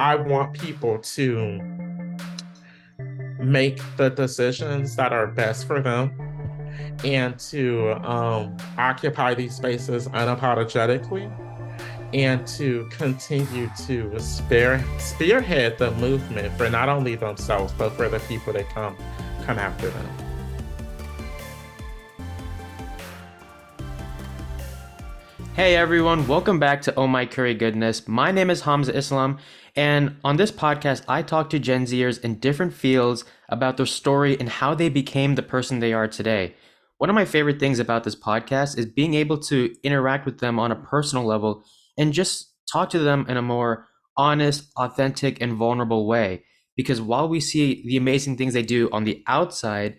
I want people to make the decisions that are best for them and to occupy these spaces unapologetically and to continue to spearhead the movement for not only themselves but for the people that come after them. Hey everyone, welcome back to Oh My Curry Goodness. My name is Hamza Islam, and on this podcast, I talk to Gen Zers in different fields about their story and how they became the person they are today. One of my favorite things about this podcast is being able to interact with them on a personal level and just talk to them in a more honest, authentic, and vulnerable way. Because while we see the amazing things they do on the outside,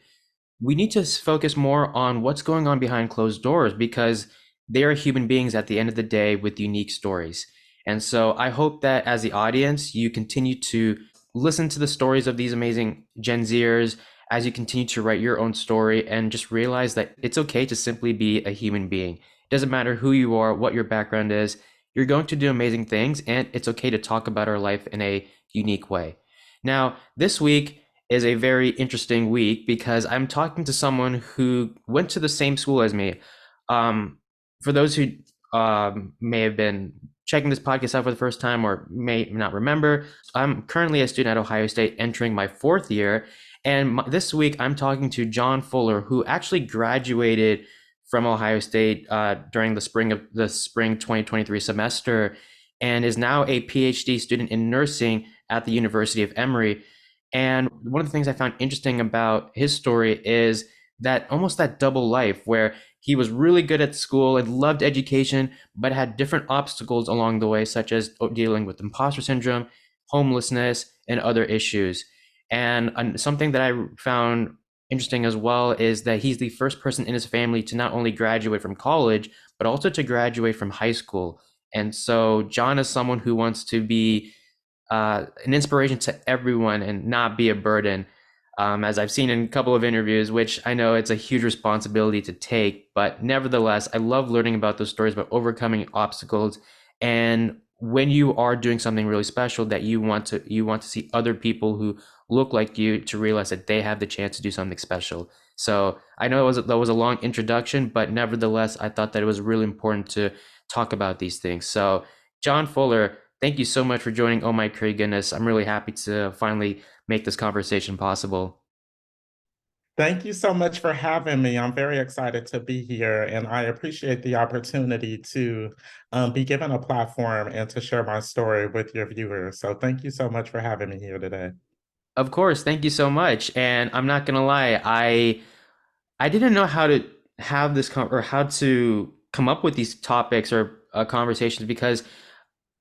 we need to focus more on what's going on behind closed doors because they are human beings at the end of the day with unique stories. And so I hope that as the audience, you continue to listen to the stories of these amazing Gen Zers as you continue to write your own story and just realize that it's okay to simply be a human being. It doesn't matter who you are, what your background is, you're going to do amazing things, and it's okay to talk about our life in a unique way. Now, this week is a very interesting week because I'm talking to someone who went to the same school as me. Um, for those who may have been checking this podcast out for the first time or may not remember, I'm currently a student at Ohio State entering my fourth year. And this week, I'm talking to John Fuller, who actually graduated from Ohio State during the spring 2023 semester, and is now a PhD student in nursing at the University of Emory. And one of the things I found interesting about his story is that almost that double life where he was really good at school and loved education, but had different obstacles along the way, such as dealing with imposter syndrome, homelessness, and other issues. And something that I found interesting as well is that he's the first person in his family to not only graduate from college, but also to graduate from high school. And so John is someone who wants to be an inspiration to everyone and not be a burden. As I've seen in a couple of interviews, which I know it's a huge responsibility to take, but nevertheless, I love learning about those stories about overcoming obstacles. And when you are doing something really special that you want to see other people who look like you to realize that they have the chance to do something special. So I know that was a long introduction, but nevertheless, I thought that it was really important to talk about these things. So John Fuller, thank you so much for joining Oh My Curry Goodness. I'm really happy to finally make this conversation possible. Thank you so much for having me. I'm very excited to be here, and I appreciate the opportunity to be given a platform and to share my story with your viewers. So, thank you so much for having me here today. Of course, thank you so much. And I'm not gonna lie, I didn't know how to have this or how to come up with these topics or conversations because,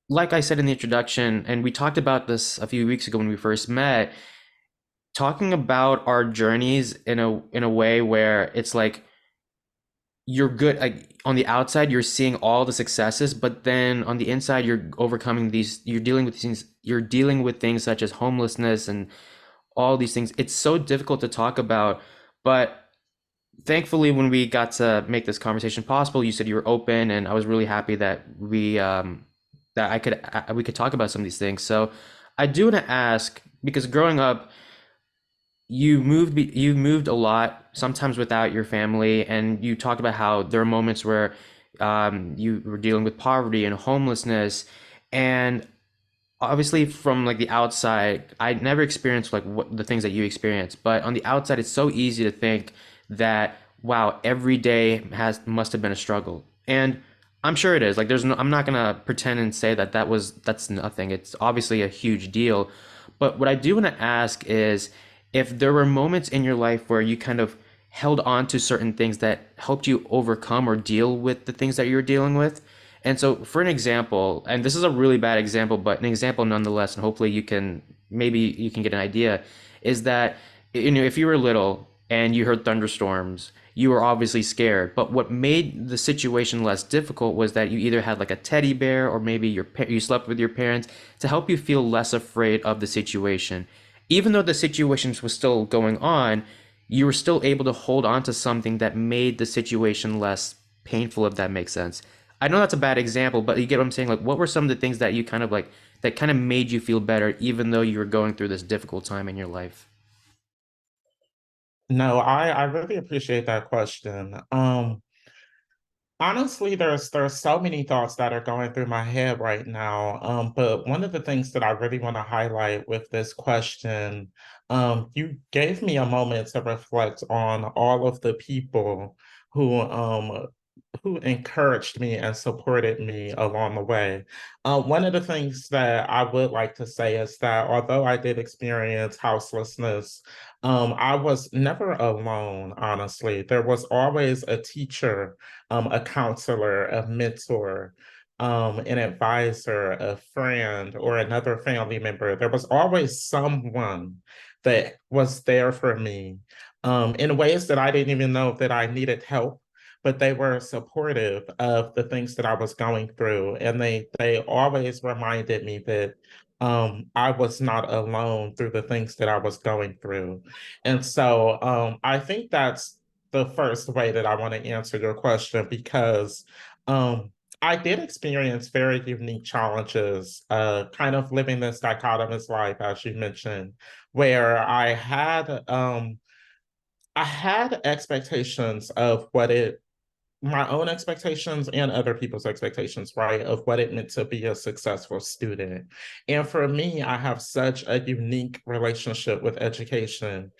like I said in the introduction, and we talked about this a few weeks ago when we first met, talking about our journeys in a way where it's like you're good, like on the outside you're seeing all the successes, but then on the inside you're dealing with things such as homelessness and all these things. It's so difficult to talk about, but thankfully when we got to make this conversation possible, you said you were open, and I was really happy that we could talk about some of these things. So I do want to ask, because growing up you moved a lot, sometimes without your family, and you talked about how there are moments where you were dealing with poverty and homelessness. And obviously from like the outside, I never experienced like what the things that you experienced, but on the outside it's so easy to think that wow, every day has must have been a struggle. And I'm sure it is. Like I'm not gonna pretend and say that that's nothing. It's obviously a huge deal. But what I do want to ask is if there were moments in your life where you kind of held on to certain things that helped you overcome or deal with the things that you're dealing with. And so, for an example, and this is a really bad example, but an example nonetheless, and hopefully maybe you can get an idea, is that if you were little and you heard thunderstorms, you were obviously scared. But what made the situation less difficult was that you either had like a teddy bear or maybe you slept with your parents to help you feel less afraid of the situation. Even though the situation was still going on, you were still able to hold on to something that made the situation less painful, if that makes sense. I know that's a bad example, but you get what I'm saying? Like, what were some of the things that you kind of like that kind of made you feel better, even though you were going through this difficult time in your life? No, I really appreciate that question. Honestly, there's so many thoughts that are going through my head right now. But one of the things that I really want to highlight with this question, you gave me a moment to reflect on all of the people who encouraged me and supported me along the way. One of the things that I would like to say is that although I did experience houselessness, I was never alone, honestly. There was always a teacher, a counselor, a mentor, an advisor, a friend, or another family member. There was always someone that was there for me in ways that I didn't even know that I needed help, but they were supportive of the things that I was going through. And they always reminded me that I was not alone through the things that I was going through. And so I think that's the first way that I want to answer your question because um, I did experience very unique challenges, kind of living this dichotomous life, as you mentioned, where I had expectations of what it my own expectations and other people's expectations, right, of what it meant to be a successful student. And for me, I have such a unique relationship with education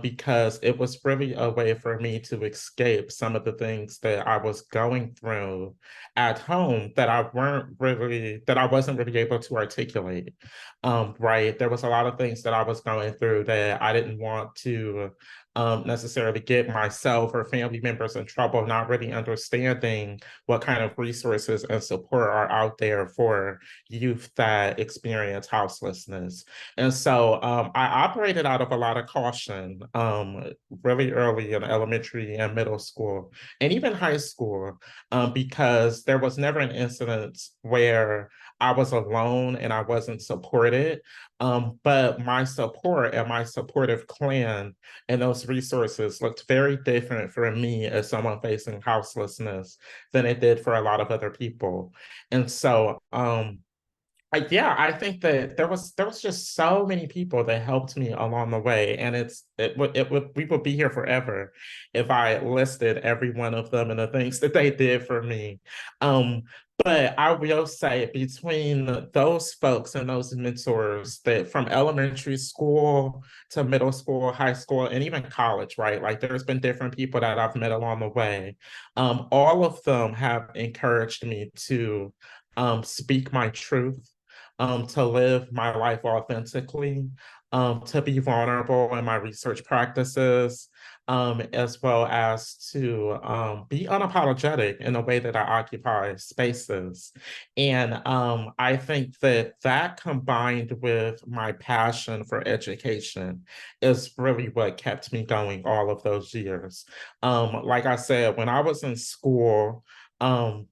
because it was really a way for me to escape some of the things that I was going through at home that I wasn't really able to articulate. Right. There was a lot of things that I was going through that I didn't want to necessarily get myself or family members in trouble, not really understanding what kind of resources and support are out there for youth that experience houselessness. And so I operated out of a lot of caution really early in elementary and middle school, and even high school, because there was never an incident where I was alone and I wasn't supported. But my support and my supportive clan and those resources looked very different for me as someone facing houselessness than it did for a lot of other people. And so yeah, I think that there was just so many people that helped me along the way, and it would we would be here forever if I listed every one of them and the things that they did for me. Um, but I will say between those folks and those mentors that from elementary school to middle school, high school, and even college, right? Like there's been different people that I've met along the way. All of them have encouraged me to speak my truth, to live my life authentically, to be vulnerable in my research practices, as well as to be unapologetic in the way that I occupy spaces. And I think that that combined with my passion for education is really what kept me going all of those years. Like I said, when I was in school,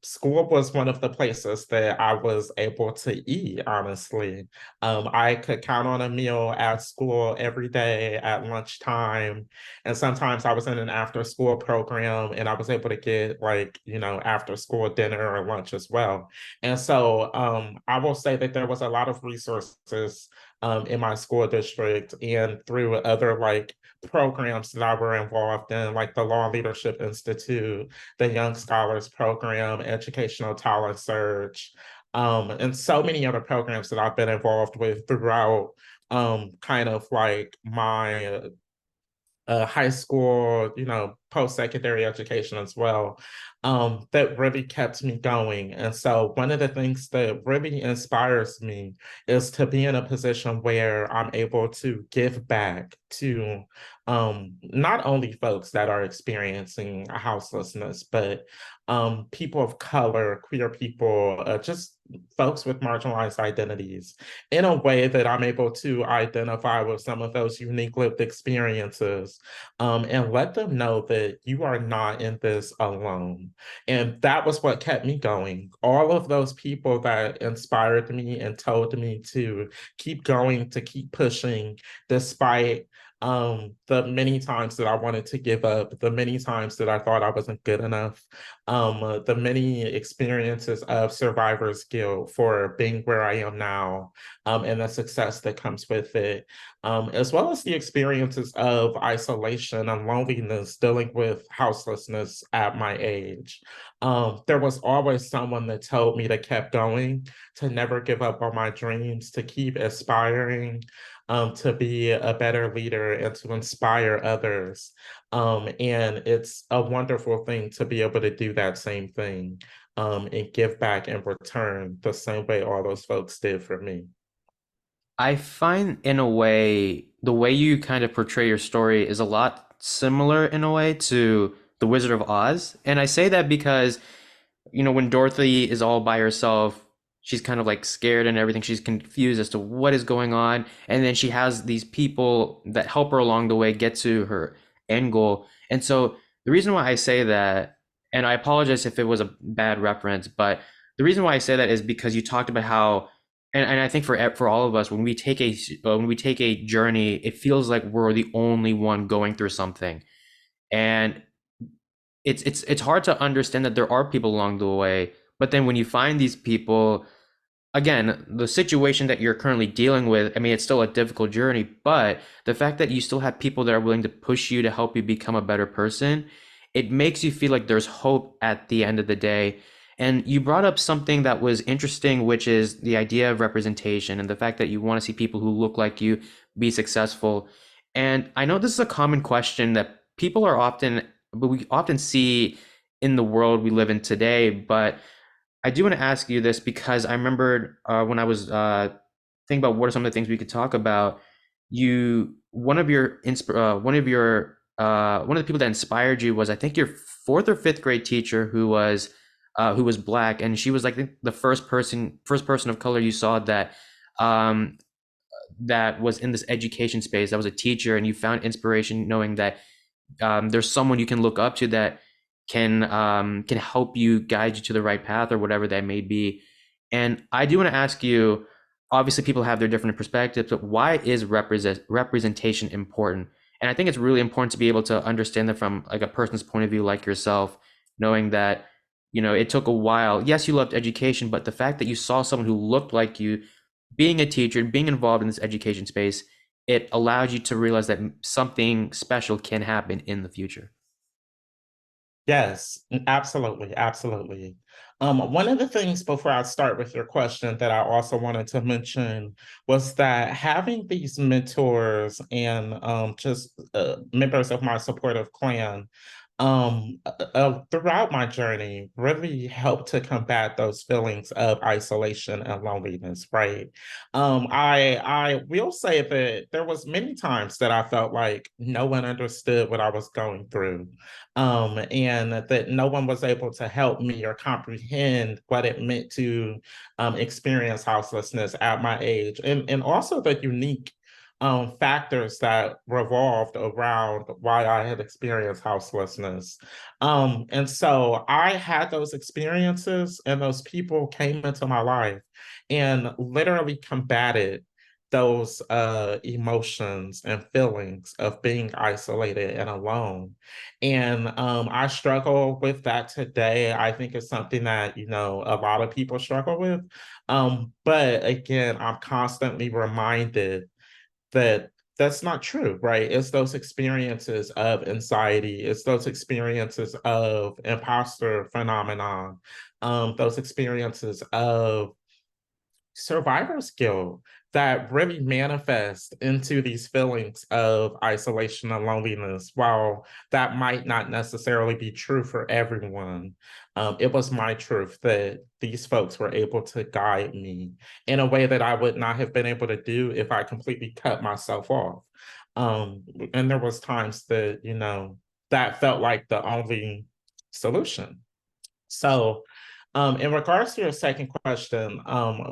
school was one of the places that I was able to eat, honestly. I could count on a meal at school every day at lunchtime. And sometimes I was in an after school program and I was able to get like, after school dinner or lunch as well. And so I will say that there was a lot of resources in my school district and through other like programs that I were involved in, like the Law Leadership Institute, the Young Scholars Program, Educational Talent Search, and so many other programs that I've been involved with throughout kind of like my high school, post-secondary education as well, that really kept me going. And so one of the things that really inspires me is to be in a position where I'm able to give back to not only folks that are experiencing houselessness, but people of color, queer people, just folks with marginalized identities in a way that I'm able to identify with some of those unique lived experiences, and let them know that you are not in this alone. And that was what kept me going. All of those people that inspired me and told me to keep going, to keep pushing, despite The many times that I wanted to give up, the many times that I thought I wasn't good enough, the many experiences of survivor's guilt for being where I am now, and the success that comes with it, as well as the experiences of isolation and loneliness dealing with houselessness at my age. There was always someone that told me to keep going, to never give up on my dreams, to keep aspiring, to be a better leader and to inspire others. And it's a wonderful thing to be able to do that same thing, and give back in return the same way all those folks did for me. I find in a way the way you kind of portray your story is a lot similar in a way to The Wizard of Oz. And I say that because, when Dorothy is all by herself, she's kind of like scared and everything. She's confused as to what is going on. And then she has these people that help her along the way get to her end goal. And so the reason why I say that, and I apologize if it was a bad reference, but the reason why I say that is because you talked about how, and I think for all of us, when we take a journey, it feels like we're the only one going through something. And it's hard to understand that there are people along the way, but then when you find these people, again, the situation that you're currently dealing with, I mean, it's still a difficult journey, but the fact that you still have people that are willing to push you to help you become a better person, it makes you feel like there's hope at the end of the day. And you brought up something that was interesting, which is the idea of representation and the fact that you want to see people who look like you be successful. And I know this is a common question that but we often see in the world we live in today, but I do want to ask you this because I remembered when I was thinking about what are some of the things we could talk about. One of the people that inspired you was, I think, your fourth or fifth grade teacher who was black, and she was like the first person of color you saw um, that was in this education space, that was a teacher, and you found inspiration knowing that there's someone you can look up to that can help you, guide you to the right path or whatever that may be. And I do want to ask you, obviously people have their different perspectives, but why is representation important? And I think it's really important to be able to understand that from like a person's point of view, like yourself, knowing that, it took a while. Yes, you loved education, but the fact that you saw someone who looked like you being a teacher, being involved in this education space, it allowed you to realize that something special can happen in the future. Yes, absolutely, absolutely. One of the things before I start with your question that I also wanted to mention was that having these mentors and just members of my supportive clan throughout my journey really helped to combat those feelings of isolation and loneliness, right? I will say that there was many times that I felt like no one understood what I was going through, and that no one was able to help me or comprehend what it meant to experience houselessness at my age, and also the unique factors that revolved around why I had experienced houselessness. And so I had those experiences, and those people came into my life and literally combated those emotions and feelings of being isolated and alone. And I struggle with that today. I think it's something that, a lot of people struggle with. But again, I'm constantly reminded that that's not true, right? It's those experiences of anxiety, it's those experiences of imposter phenomenon, those experiences of survivor's guilt that really manifest into these feelings of isolation and loneliness. While that might not necessarily be true for everyone, it was my truth that these folks were able to guide me in a way that I would not have been able to do if I completely cut myself off. And there was times that, that felt like the only solution. So In regards to your second question,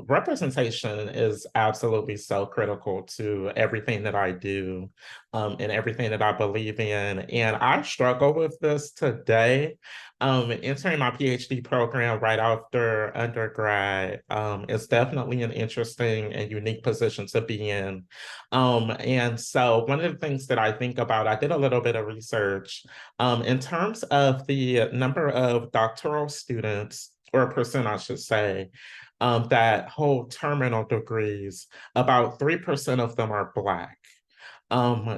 representation is absolutely so critical to everything that I do, and everything that I believe in. And I struggle with this today. Entering my PhD program right after undergrad, is definitely an interesting and unique position to be in. And so one of the things that I think about, I did a little bit of research in terms of the number of doctoral students, or percent, I should say, that hold terminal degrees, about 3% of them are Black.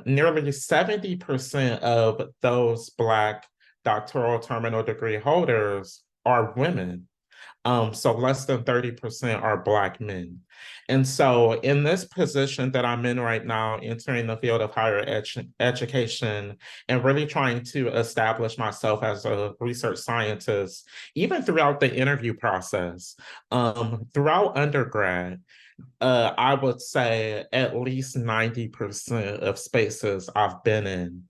Nearly 70% of those Black doctoral terminal degree holders are women. So less than 30% are Black men. And so in this position that I'm in right now, entering the field of education and really trying to establish myself as a research scientist, even throughout the interview process, throughout undergrad, I would say at least 90% of spaces I've been in,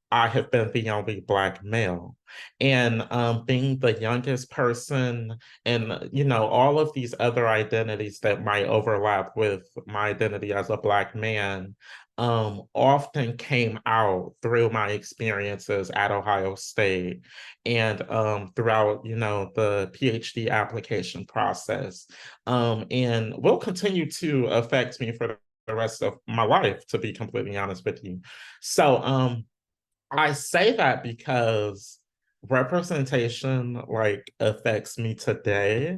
I have been the only Black male. And being the youngest person, and all of these other identities that might overlap with my identity as a Black man, often came out through my experiences at Ohio State and throughout, the PhD application process, and will continue to affect me for the rest of my life, to be completely honest with you. So, I say that because representation like affects me today,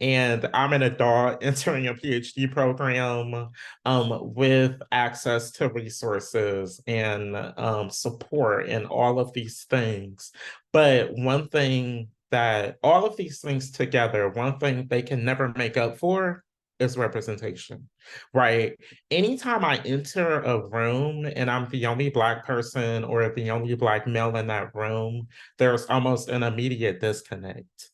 and I'm an adult entering a PhD program with access to resources and support and all of these things. But one thing that all of these things together, one thing they can never make up for is representation, right? Anytime I enter a room and I'm the only Black person or the only Black male in that room, there's almost an immediate disconnect,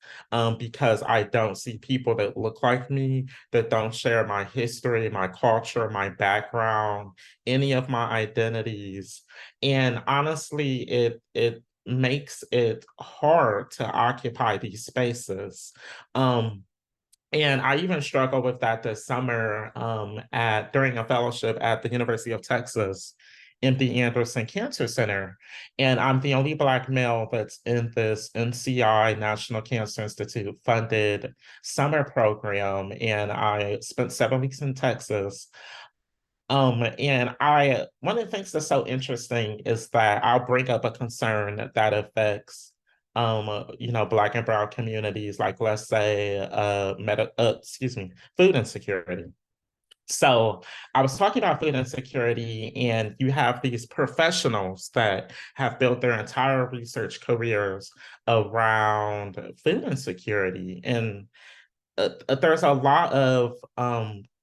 because I don't see people that look like me, that don't share my history, my culture, my background, any of my identities. And honestly, it makes it hard to occupy these spaces. And I even struggled with that this summer, at during a fellowship at the University of Texas in the Anderson Cancer Center. And I'm the only Black male that's in this NCI, National Cancer Institute funded summer program. And I spent 7 weeks in Texas. And one of the things that's so interesting is that I'll bring up a concern that affects Black and brown communities, like let's say food insecurity. So I was talking about food insecurity, and you have these professionals that have built their entire research careers around food insecurity. And there's a lot of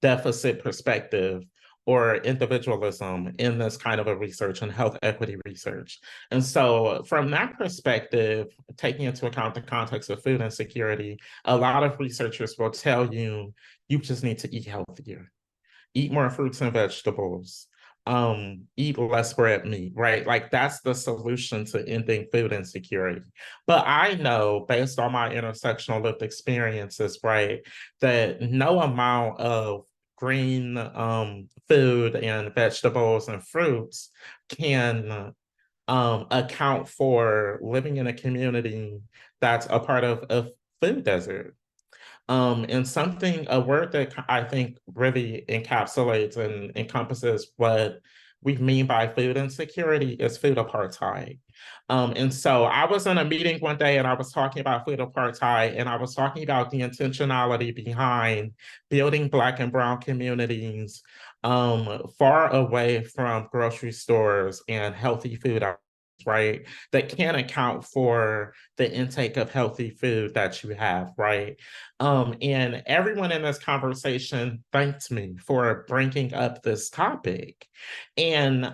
deficit perspective or individualism in this kind of a research and health equity research. And so, from that perspective, taking into account the context of food insecurity, a lot of researchers will tell you you just need to eat healthier, eat more fruits and vegetables, eat less red meat, right? Like that's the solution to ending food insecurity. But I know, based on my intersectional lived experiences, right, that no amount of green food and vegetables and fruits can account for living in a community that's a part of a food desert. And a word that I think really encapsulates and encompasses what we mean by food insecurity is food apartheid. And so I was in a meeting one day and I was talking about food apartheid, and I was talking about the intentionality behind building Black and brown communities far away from grocery stores and healthy food, right? That can account for the intake of healthy food that you have, right? And everyone in this conversation thanked me for bringing up this topic. And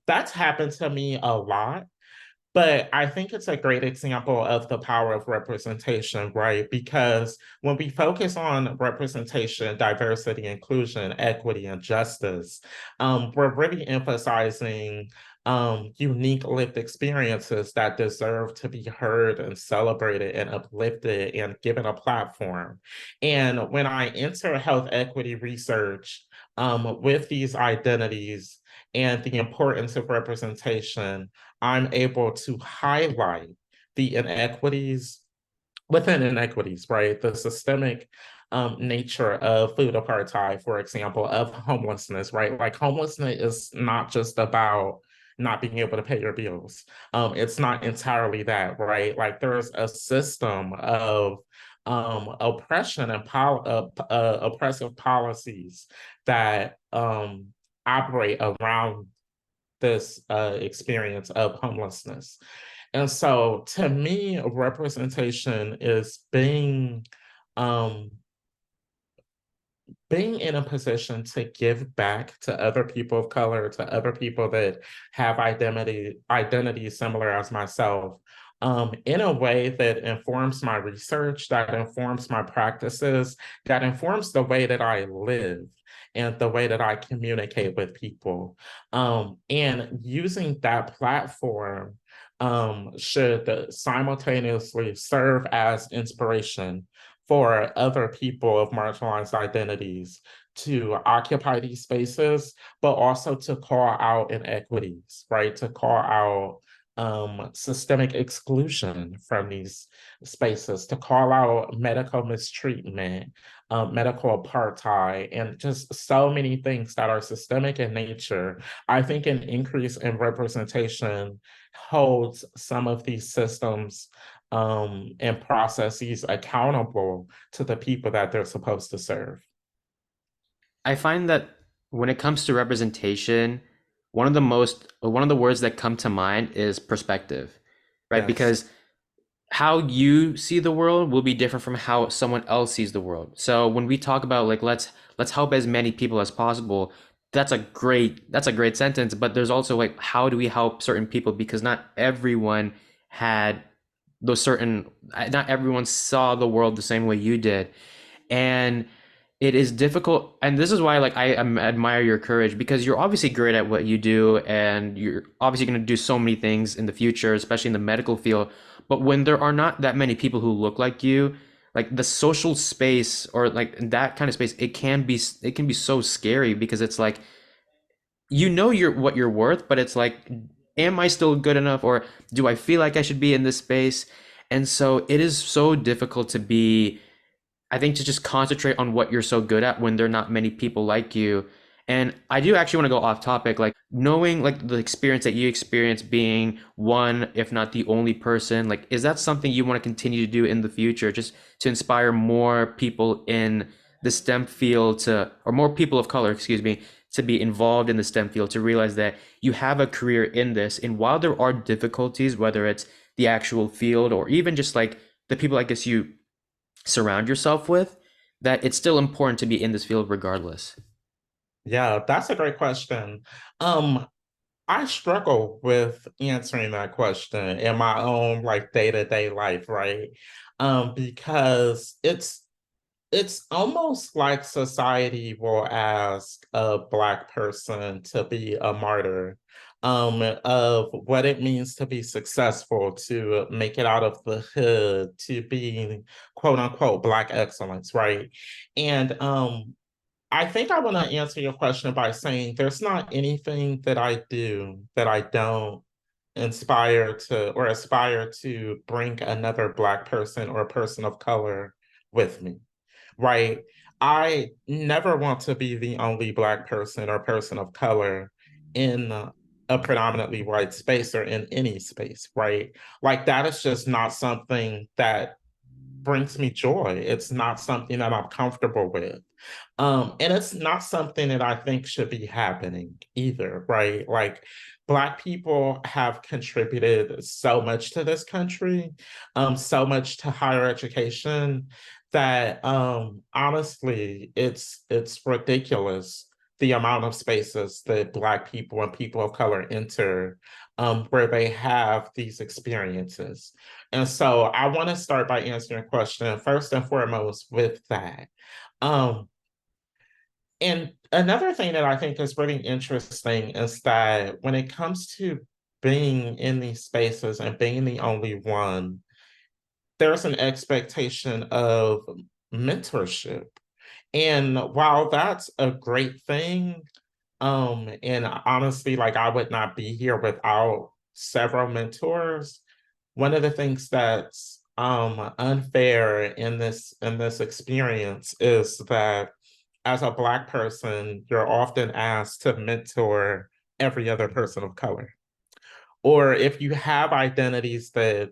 that's happened to me a lot. But I think it's a great example of the power of representation, right? Because when we focus on representation, diversity, inclusion, equity, and justice, we're really emphasizing unique lived experiences that deserve to be heard and celebrated and uplifted and given a platform. And when I enter health equity research with these identities and the importance of representation, I'm able to highlight the inequities within inequities, right? The systemic nature of food apartheid, for example, of homelessness, right? Like homelessness is not just about not being able to pay your bills. It's not entirely that, right? Like there's a system of oppression and oppressive policies that operate around this experience of homelessness. And so to me, representation is um, being in a position to give back to other people of color, to other people that have identities similar as myself, in a way that informs my research, that informs my practices, that informs the way that I live and the way that I communicate with people. And using that platform should simultaneously serve as inspiration for other people of marginalized identities to occupy these spaces, but also to call out inequities, right? To call out systemic exclusion from these spaces, to call out medical mistreatment, medical apartheid, and just so many things that are systemic in nature. I think an increase in representation holds some of these systems and processes accountable to the people that they're supposed to serve. I find that when it comes to representation, one of the words that come to mind is perspective, right? Yes. Because how you see the world will be different from how someone else sees the world. So when we talk about like let's help as many people as possible, that's a great sentence, but there's also like how do we help certain people because not everyone had those certain not everyone saw the world the same way you did. And it is difficult, and this is why like admire your courage because you're obviously great at what you do and you're obviously going to do so many things in the future, especially in the medical field. But when there are not that many people who look like you, like the social space or like that kind of space, it can be so scary because it's like you know you're what you're worth, but it's like, am I still good enough, or do I feel like I should be in this space? And so it is so difficult to be, I think, to just concentrate on what you're so good at when there are not many people like you. And I do actually want to go off topic, like knowing like the experience that you experience being one, if not the only person, like is that something you want to continue to do in the future, just to inspire more people in the STEM field to, or more people of color, excuse me, to be involved in the STEM field, to realize that you have a career in this. And while there are difficulties, whether it's the actual field or even just like the people I guess you surround yourself with, that it's still important to be in this field regardless. Yeah, that's a great question. Um, I struggle with answering that question in my own like day-to-day life, right? Because it's almost like society will ask a Black person to be a martyr, of what it means to be successful, to make it out of the hood, to be quote unquote Black excellence, right? And I think I want to answer your question by saying there's not anything that I do that I don't inspire to or aspire to bring another Black person or person of color with me, right? I never want to be the only Black person or person of color in a predominantly white space or in any space, right? Like that is just not something that brings me joy. It's not something that I'm comfortable with. And it's not something that I think should be happening either, right? Like Black people have contributed so much to this country, so much to higher education that honestly, it's ridiculous the amount of spaces that Black people and people of color enter where they have these experiences. And so I want to start by answering a question first and foremost with that. Um, and another thing that I think is really interesting is that when it comes to being in these spaces and being the only one, there's an expectation of mentorship. And while that's a great thing, and honestly, like I would not be here without several mentors. One of the things that's unfair in this experience is that as a Black person, you're often asked to mentor every other person of color. Or if you have identities that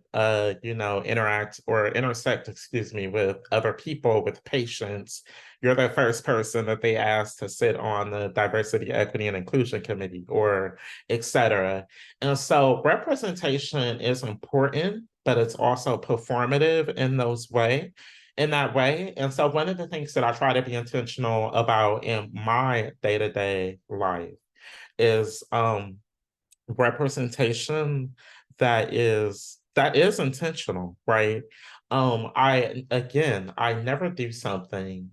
interact or intersect, excuse me, with other people, with patients, you're the first person that they ask to sit on the diversity, equity, and inclusion committee, or et cetera. And so representation is important, but it's also performative in that way. And so one of the things that I try to be intentional about in my day-to-day life is representation that is intentional, right? I never do something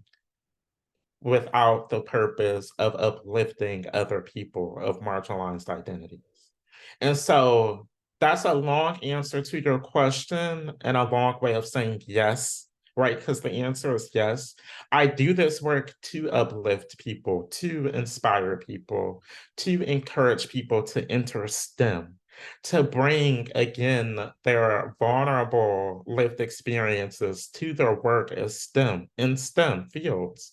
without the purpose of uplifting other people of marginalized identities. And so that's a long answer to your question and a long way of saying yes, right? Because the answer is yes. I do this work to uplift people, to inspire people, to encourage people to enter STEM, to bring again their vulnerable lived experiences to their work as STEM in STEM fields,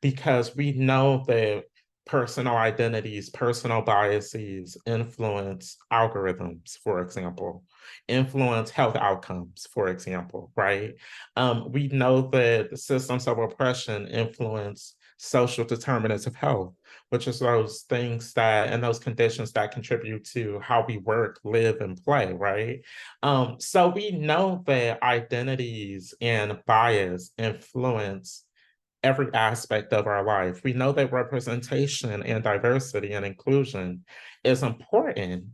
because we know that personal identities, personal biases influence algorithms, for example, influence health outcomes, for example, right? We know that systems of oppression influence social determinants of health, which is those things that and those conditions that contribute to how we work, live, and play, right? So we know that identities and bias influence every aspect of our life. We know that representation and diversity and inclusion is important.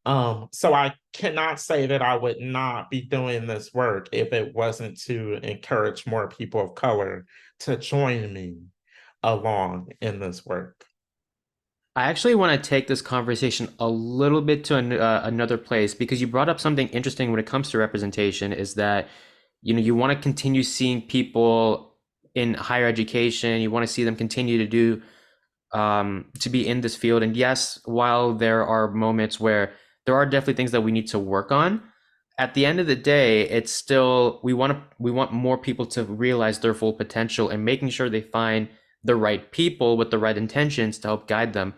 So I cannot say that I would not be doing this work if it wasn't to encourage more people of color to join me along in this work. I actually want to take this conversation a little bit to another place because you brought up something interesting when it comes to representation is that you want to continue seeing people in higher education, you want to see them continue to do to be in this field. And yes, while there are moments where there are definitely things that we need to work on, at the end of the day, it's still we want more people to realize their full potential and making sure they find the right people with the right intentions to help guide them.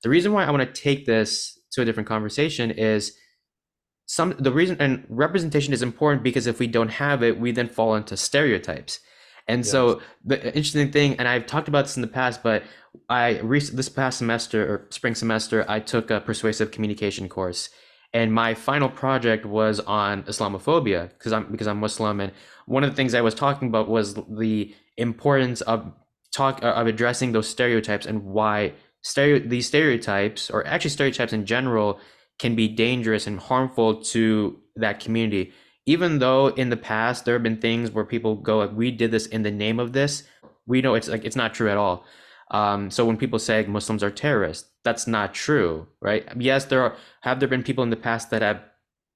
The reason why I want to take this to a different conversation is the reason and representation is important because if we don't have it, we then fall into stereotypes. And Yes. so the interesting thing, and I've talked about this in the past, but this past semester or spring semester, I took a persuasive communication course, and my final project was on Islamophobia because I'm Muslim, and one of the things I was talking about was the importance of addressing those stereotypes and why these stereotypes, or actually stereotypes in general, can be dangerous and harmful to that community. Even though in the past there have been things where people go like, we did this in the name of this, we know it's not true at all. So when people say Muslims are terrorists, that's not true, right? Yes, have there been people in the past that have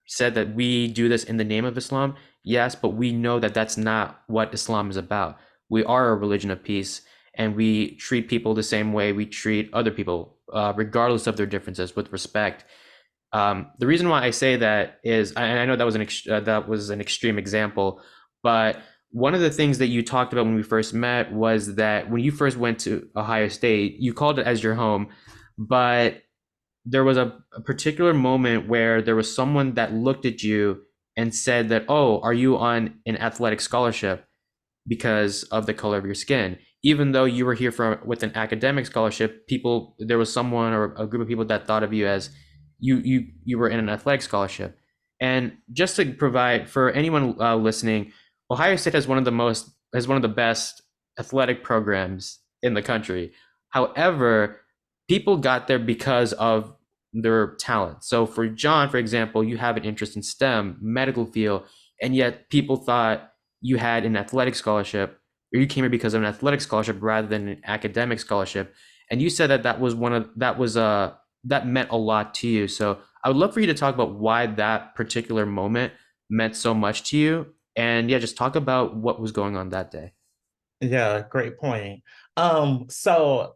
said that we do this in the name of Islam? Yes, but we know that that's not what Islam is about. We are a religion of peace, and we treat people the same way we treat other people, regardless of their differences, with respect. The reason why I say that is, and I know that was an extreme example, but one of the things that you talked about when we first met was that when you first went to Ohio State, you called it as your home, but there was a particular moment where there was someone that looked at you and said that, "Oh, are you on an athletic scholarship because of the color of your skin?" Even though you were here with an academic scholarship, there was someone or a group of people that thought of you as you were in an athletic scholarship. And just to provide for anyone listening, Ohio State has one of the best athletic programs in the country. However, people got there because of their talent. So for John, for example, you have an interest in STEM, medical field, and yet people thought you had an athletic scholarship, or you came here because of an athletic scholarship rather than an academic scholarship. And you said that that meant a lot to you. So I would love for you to talk about why that particular moment meant so much to you, and yeah, just talk about what was going on that day. Yeah, great point. So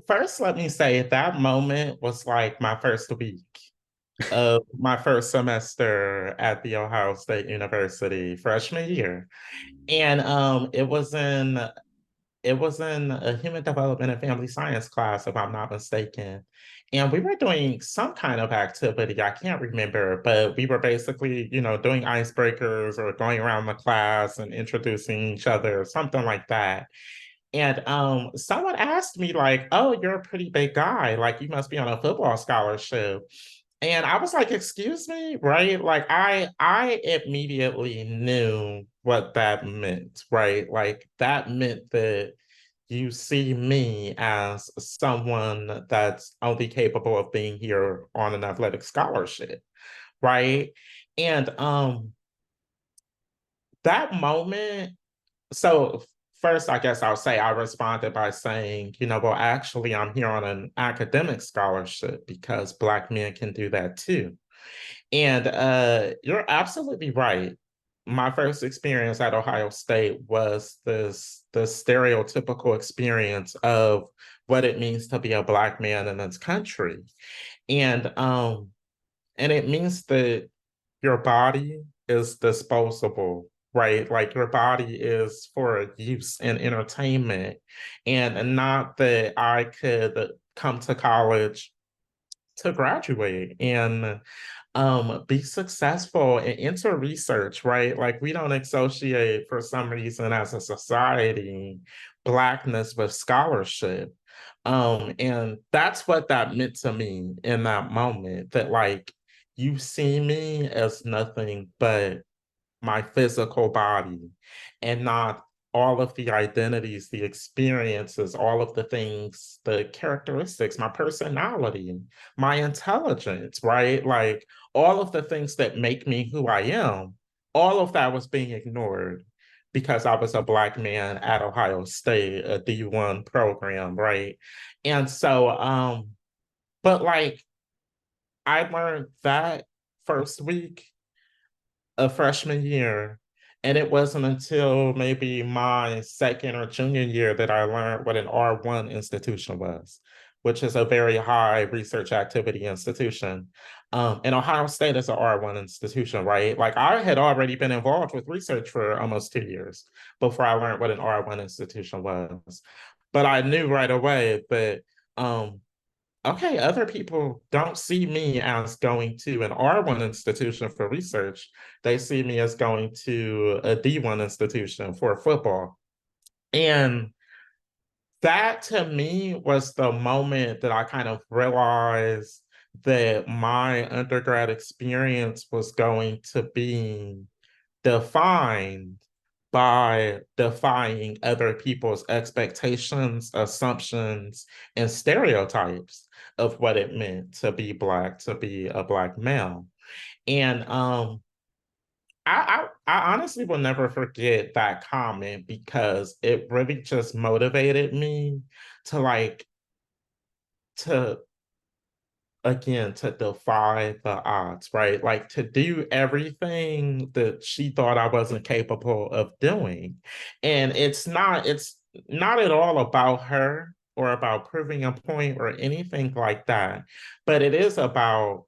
first let me say that moment was like my first week of my first semester at the Ohio State University freshman year. And it was in a human development and family science class, if I'm not mistaken. And we were doing some kind of activity, I can't remember, but we were basically, doing icebreakers or going around the class and introducing each other, something like that. And someone asked me, like, "Oh, you're a pretty big guy. Like, you must be on a football scholarship." And I was like, "Excuse me?" Right? Like I immediately knew what that meant, right? Like that meant that you see me as someone that's only capable of being here on an athletic scholarship, right? And that moment, so first, I guess I'll say I responded by saying, well, actually, I'm here on an academic scholarship because Black men can do that too. And you're absolutely right. My first experience at Ohio State was this stereotypical experience of what it means to be a Black man in this country. And um, and it means that your body is disposable, right? Like your body is for use and entertainment. And not that I could come to college to graduate and be successful and enter research, right? Like we don't associate for some reason as a society Blackness with scholarship. And that's what that meant to me in that moment, that like you see me as nothing but my physical body and not all of the identities, the experiences, all of the things, the characteristics, my personality, my intelligence, right? Like all of the things that make me who I am, all of that was being ignored because I was a Black man at Ohio State, a D1 program, right? And so, but like I learned that first week of freshman year. And it wasn't until maybe my second or junior year that I learned what an R1 institution was, which is a very high research activity institution. And Ohio State is an R1 institution, right? Like I had already been involved with research for almost 2 years before I learned what an R1 institution was. But I knew right away that um, okay, other people don't see me as going to an R1 institution for research. They see me as going to a D1 institution for football. And that to me was the moment that I kind of realized that my undergrad experience was going to be defined by defying other people's expectations, assumptions, and stereotypes of what it meant to be Black, to be a Black male. And I honestly will never forget that comment because it really just motivated me to like to again to defy the odds, right? Like to do everything that she thought I wasn't capable of doing. And it's not at all about her or about proving a point or anything like that, but it is about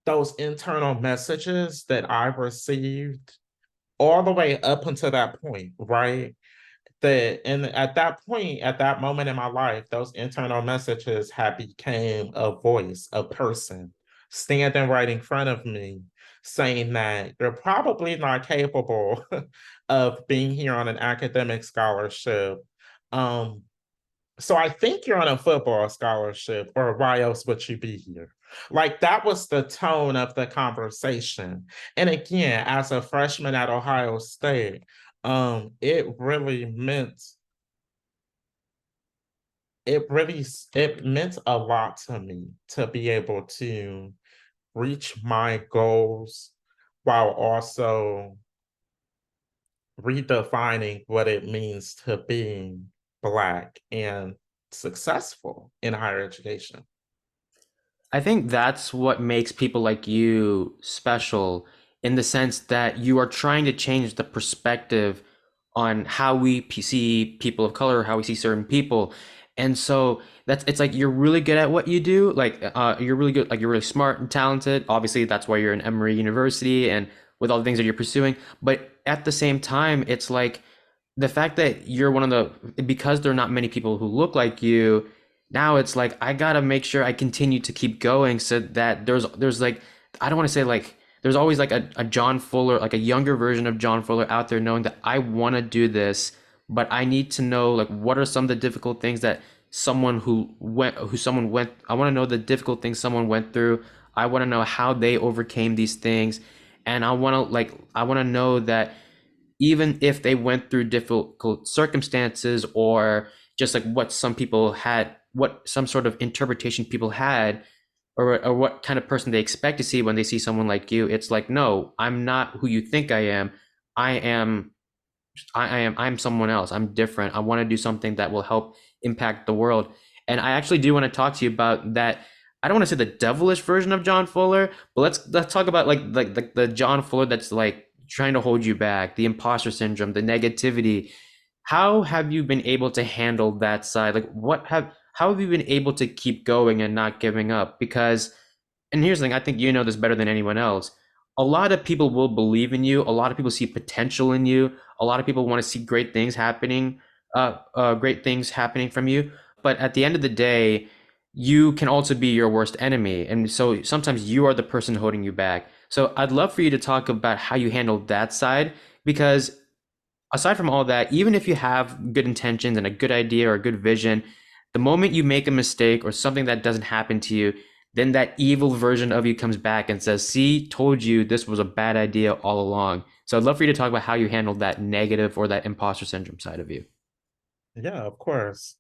those internal messages that I received all the way up until that point, right? And at that point, at that moment in my life, those internal messages had became a voice, a person standing right in front of me saying that you're probably not capable of being here on an academic scholarship. um so I think you're on a football scholarship, or why else would you be here? Like that was the tone of the conversation. And again, as a freshman at Ohio State, it really meant it meant a lot to me to be able to reach my goals while also redefining what it means to being Black and successful in higher education. I think that's what makes people like you special in the sense that you are trying to change the perspective on how we see people of color, how we see certain people. And so that's it's like you're really good at what you do. Like you're really good, like you're really smart and talented. Obviously, that's why you're in Emory University and with all the things that you're pursuing. But at the same time, it's like the fact that you're one of the because there are not many people who look like you, now it's like I gotta make sure I continue to keep going so that there's like I don't want to say like there's always like a John Fuller, like a younger version of John Fuller out there knowing that I want to do this, but I need to know like what are some of the difficult things that someone went I want to know the difficult things someone went through. I want to know how they overcame these things, and I want to know that even if they went through difficult circumstances or just like what some people had, what some sort of interpretation people had, or what kind of person they expect to see when they see someone like you, it's like, no, I'm not who you think I am. I am I'm someone else. I'm different. I want to do something that will help impact the world. And I actually do want to talk to you about that. I don't want to say the devilish version of John Fuller, but let's talk about like the John Fuller that's like trying to hold you back, the imposter syndrome, the negativity. How have you been able to handle that side? Like how have you been able to keep going and not giving up? Because and here's the thing, I think you know this better than anyone else. A lot of people will believe in you. A lot of people see potential in you. A lot of people want to see great things happening from you. But at the end of the day, you can also be your worst enemy. And so sometimes you are the person holding you back. So I'd love for you to talk about how you handle that side, because aside from all that, even if you have good intentions and a good idea or a good vision, the moment you make a mistake or something that doesn't happen to you, then that evil version of you comes back and says, "See, told you this was a bad idea all along." So I'd love for you to talk about how you handled that negative or that imposter syndrome side of you. Yeah, of course.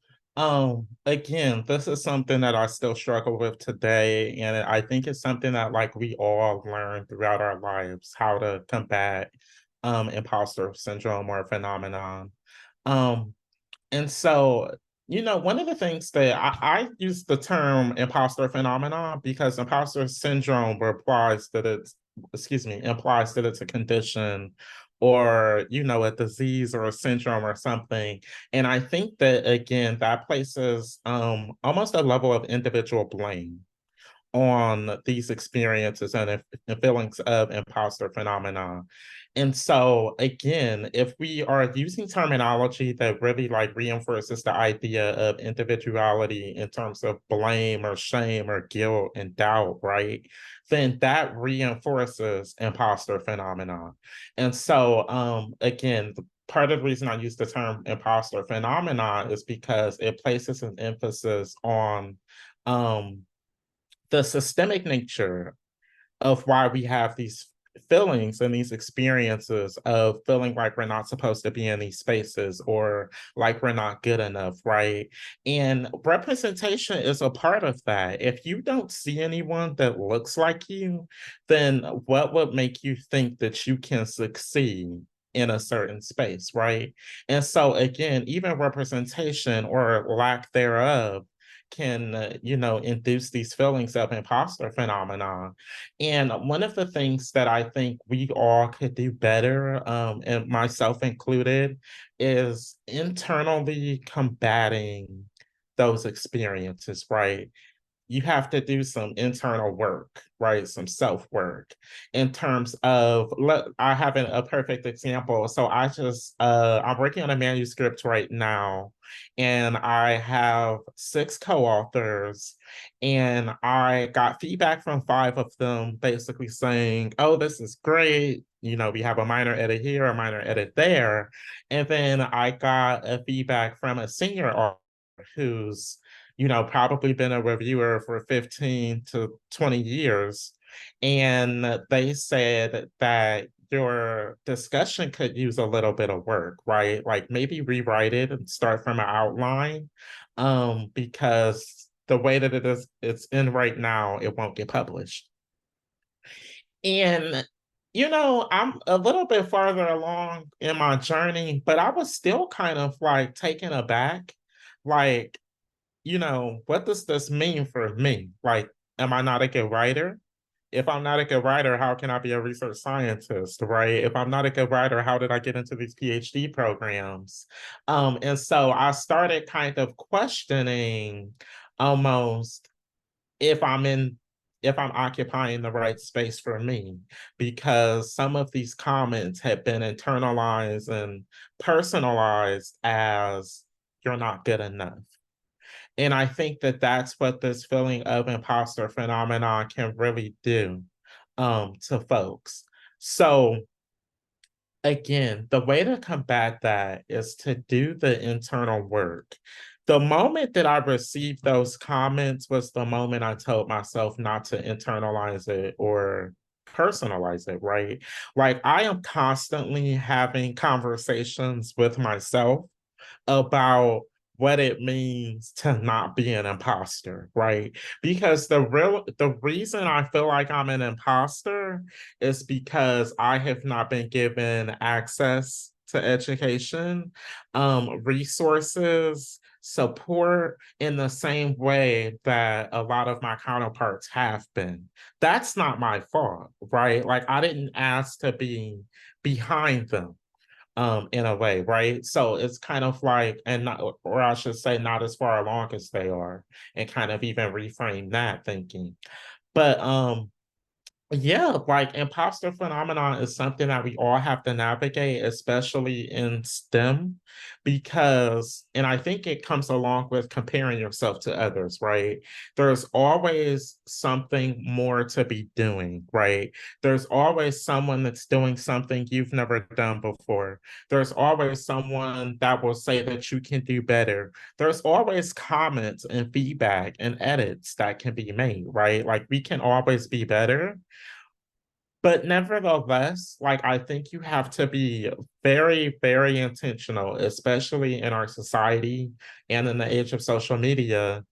Again, this is something that I still struggle with today, and I think it's something that like we all learn throughout our lives how to combat imposter syndrome or phenomenon. Um, and so, one of the things that I use the term imposter phenomenon because imposter syndrome implies that it's a condition or, a disease or a syndrome or something. And I think that, again, that places almost a level of individual blame on these experiences and feelings of imposter phenomenon. And so again, if we are using terminology that really like reinforces the idea of individuality in terms of blame or shame or guilt and doubt, right? Then that reinforces imposter phenomenon. And so again, part of the reason I use the term imposter phenomenon is because it places an emphasis on um the systemic nature of why we have these feelings and these experiences of feeling like we're not supposed to be in these spaces or like we're not good enough, right? And representation is a part of that. If you don't see anyone that looks like you, then what would make you think that you can succeed in a certain space, right? And so, again, even representation or lack thereof can induce these feelings of imposter phenomenon. And one of the things that I think we all could do better, and myself included, is internally combating those experiences, right? You have to do some internal work, right? Some self work in terms of, I have a perfect example. So I'm working on a manuscript right now, and I have six co authors, and I got feedback from five of them basically saying, oh, this is great. We have a minor edit here, a minor edit there. And then I got a feedback from a senior author who's probably been a reviewer for 15 to 20 years. And they said that your discussion could use a little bit of work, right? Like maybe rewrite it and start from an outline. Because the way that it's in right now, it won't get published. And I'm a little bit farther along in my journey, but I was still kind of like taken aback. Like, what does this mean for me? Like, am I not a good writer? If I'm not a good writer, how can I be a research scientist, right? If I'm not a good writer, how did I get into these PhD programs? And so I started kind of questioning almost if I'm in if I'm occupying the right space for me, because some of these comments have been internalized and personalized as you're not good enough. And I think that that's what this feeling of imposter phenomenon can really do to folks. So again, the way to combat that is to do the internal work. The moment that I received those comments was the moment I told myself not to internalize it or personalize it, right? Like I am constantly having conversations with myself about what it means to not be an imposter, right? Because the reason I feel like I'm an imposter is because I have not been given access to education, resources, support in the same way that a lot of my counterparts have been. That's not my fault, right? Like I didn't ask to be behind them in a way, right? So it's kind of like, and not, or I should say, not as far along as they are, and kind of even reframe that thinking. But yeah, like imposter phenomenon is something that we all have to navigate, especially in STEM, because, and I think it comes along with comparing yourself to others, right? There's always something more to be doing, right? There's always someone that's doing something you've never done before. There's always someone that will say that you can do better. There's always comments and feedback and edits that can be made, right? Like we can always be better. But nevertheless, like I think you have to be very, very intentional, especially in our society and in the age of social media,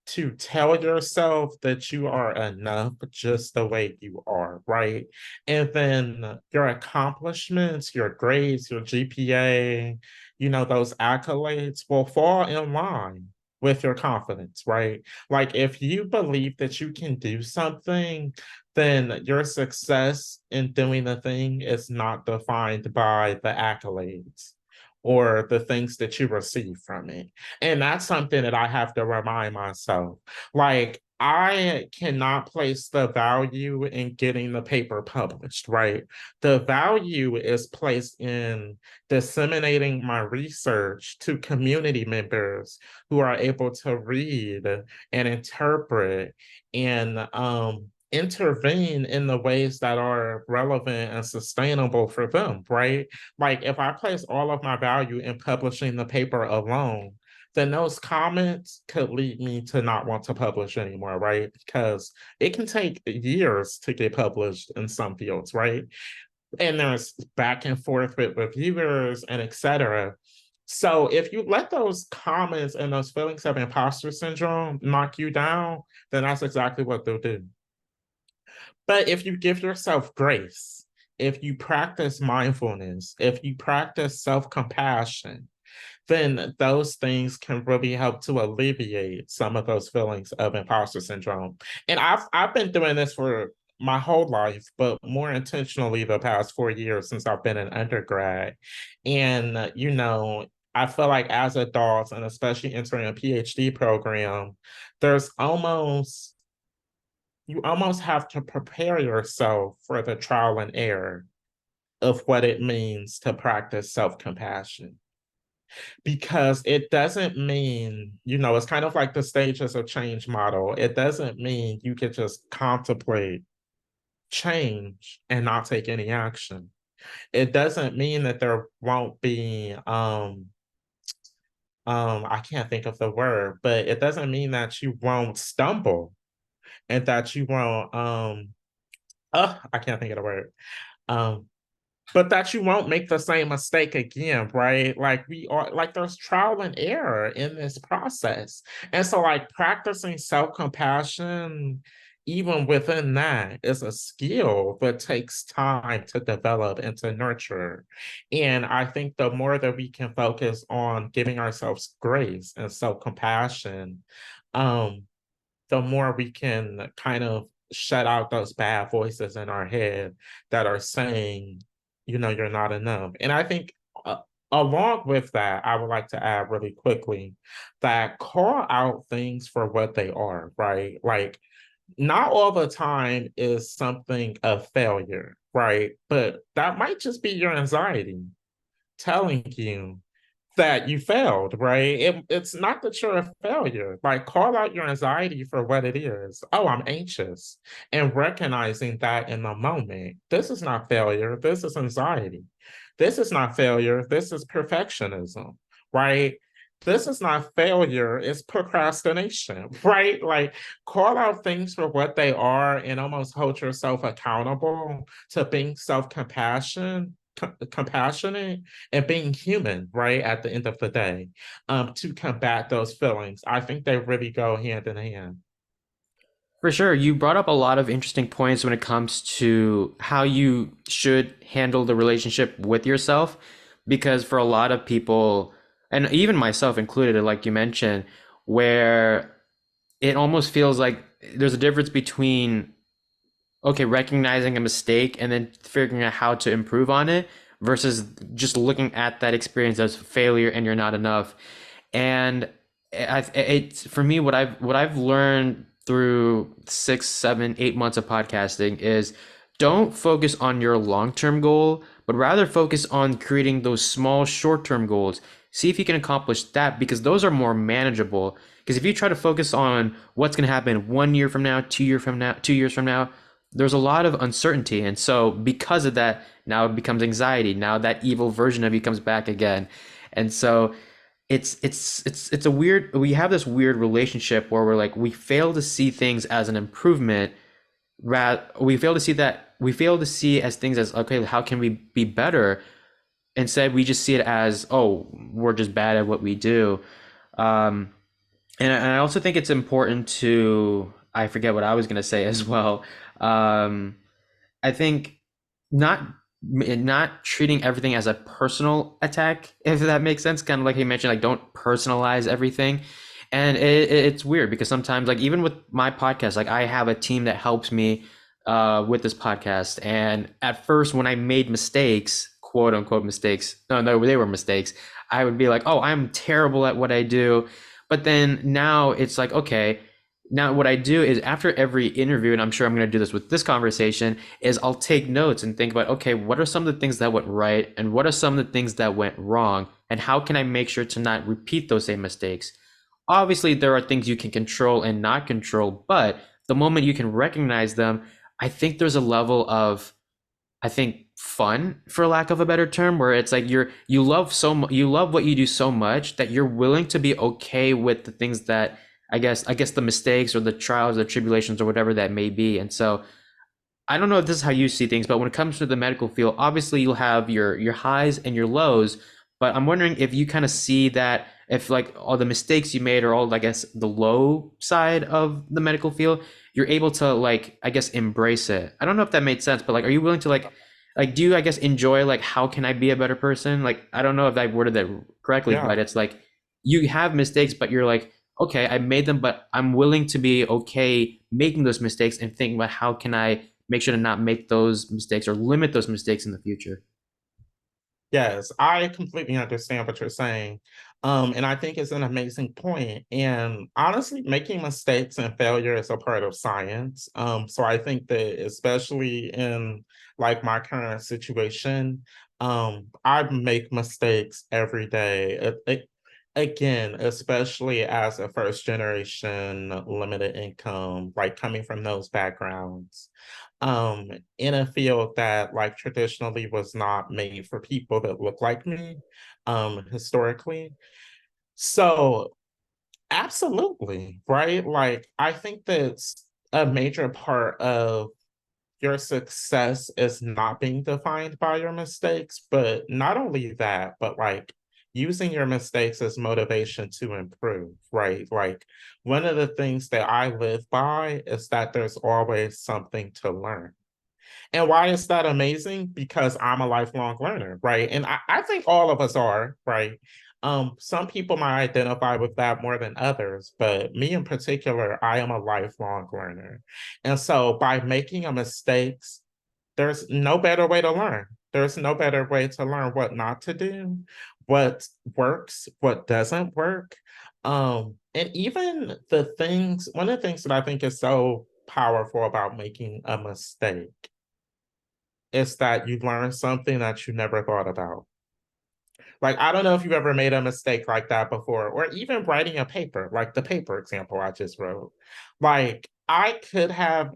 to tell yourself that you are enough just the way you are, right? And then your accomplishments, your grades, your GPA, those accolades will fall in line with your confidence, right? Like if you believe that you can do something, then your success in doing the thing is not defined by the accolades or the things that you receive from it. And that's something that I have to remind myself. Like, I cannot place the value in getting the paper published, right? The value is placed in disseminating my research to community members who are able to read and interpret and intervene in the ways that are relevant and sustainable for them, right? Like if I place all of my value in publishing the paper alone, then those comments could lead me to not want to publish anymore, right? Because it can take years to get published in some fields, right? And there's back and forth with reviewers and etc. So if you let those comments and those feelings of imposter syndrome knock you down, then that's exactly what they'll do. But if you give yourself grace, if you practice mindfulness, if you practice self compassion, then those things can really help to alleviate some of those feelings of imposter syndrome. And I've been doing this for my whole life, but more intentionally the past 4 years since I've been an undergrad. And I feel like as adults, and especially entering a PhD program, there's almost you almost have to prepare yourself for the trial and error of what it means to practice self-compassion, because it doesn't mean, it's kind of like the stages of change model. It doesn't mean you can just contemplate change and not take any action. It doesn't mean that there won't be I can't think of the word, but it doesn't mean that you won't stumble and that you won't I can't think of the word. Um but that you won't make the same mistake again, right? Like we are like there's trial and error in this process. And so like practicing self-compassion, even within that, is a skill that takes time to develop and to nurture. And I think the more that we can focus on giving ourselves grace and self-compassion, um, the more we can kind of shut out those bad voices in our head that are saying, you're not enough. And I think along with that, I would like to add really quickly that call out things for what they are, right? Like, not all the time is something a failure, right? But that might just be your anxiety telling you that you failed, right? It's not that you're a failure. Like, call out your anxiety for what it is. Oh, I'm anxious. And recognizing that in the moment. This is not failure. This is anxiety. This is not failure. This is perfectionism, right? This is not failure. It's procrastination, right? Like, call out things for what they are and almost hold yourself accountable to being compassionate and being human, right? At the end of the day, to combat those feelings. I think they really go hand in hand. For sure. You brought up a lot of interesting points when it comes to how you should handle the relationship with yourself. Because for a lot of people, and even myself included, like you mentioned, where it almost feels like there's a difference between, okay, recognizing a mistake and then figuring out how to improve on it versus just looking at that experience as failure and you're not enough. And it's for me what I've learned through 6, 7, 8 months of podcasting is don't focus on your long-term goal, but rather focus on creating those small short-term goals. See if you can accomplish that because those are more manageable. Because if you try to focus on what's going to happen 1 year from now, 2 year from now, 2 years from now, there's a lot of uncertainty. And so because of that, now it becomes anxiety. Now that evil version of you comes back again. And so it's a weird we have this weird relationship where we're like we fail to see things as an improvement. We fail to see as things as okay, how can we be better? Instead we just see it as, oh, we're just bad at what we do. um and I also think it's important to, I forget what I was going to say as well. um I think not not treating everything as a personal attack, if that makes sense. Kind of like you mentioned, like don't personalize everything. And it's weird because sometimes, like even with my podcast, like I have a team that helps me with this podcast. And at first, when I made mistakes, quote unquote mistakes, no, they were mistakes. I would be like, oh, I'm terrible at what I do. But then now it's like, okay, now what I do is after every interview, and I'm sure I'm going to do this with this conversation, is I'll take notes and think about, okay, what are some of the things that went right and what are some of the things that went wrong, and how can I make sure to not repeat those same mistakes? Obviously, there are things you can control and not control, but the moment you can recognize them, I think there's a level of, I think, fun, for lack of a better term, where it's like you love what you do so much that you're willing to be okay with the things that, I guess the mistakes or the trials or tribulations or whatever that may be. And so I don't know if this is how you see things, but when it comes to the medical field, obviously you'll have your highs and your lows. But I'm wondering if you kind of see that, if like all the mistakes you made are all, I guess, the low side of the medical field, you're able to, like, I guess, embrace it. I don't know if that made sense, but like, are you willing to like do you, I guess, enjoy like how can I be a better person? Like I don't know if I worded that correctly, but Yeah. it's like you have mistakes, but you're like, okay, I made them, but I'm willing to be okay making those mistakes and thinking about how can I make sure to not make those mistakes or limit those mistakes in the future. Yes, I completely understand what you're saying. And I think it's an amazing point. And honestly, making mistakes and failure is a part of science. So I think that especially in like my current situation, I make mistakes every day. Again, especially as a first generation limited income, like coming from those backgrounds um in a field that like traditionally was not made for people that look like me historically. So absolutely, right? Like I think that's a major part of your success is not being defined by your mistakes, but not only that, but like using your mistakes as motivation to improve, right? Like one of the things that I live by is that there's always something to learn. And why is that amazing? Because I'm a lifelong learner, right? And I think all of us are, right? Some people might identify with that more than others, but me in particular, I am a lifelong learner. And so by making a mistakes, there's no better way to learn. There's no better way to learn what not to do, what works, what doesn't work. And even one of the things that I think is so powerful about making a mistake is that you learn something that you never thought about. Like, I don't know if you've ever made a mistake like that before, or even writing a paper, like the paper example I just wrote. Like, I could have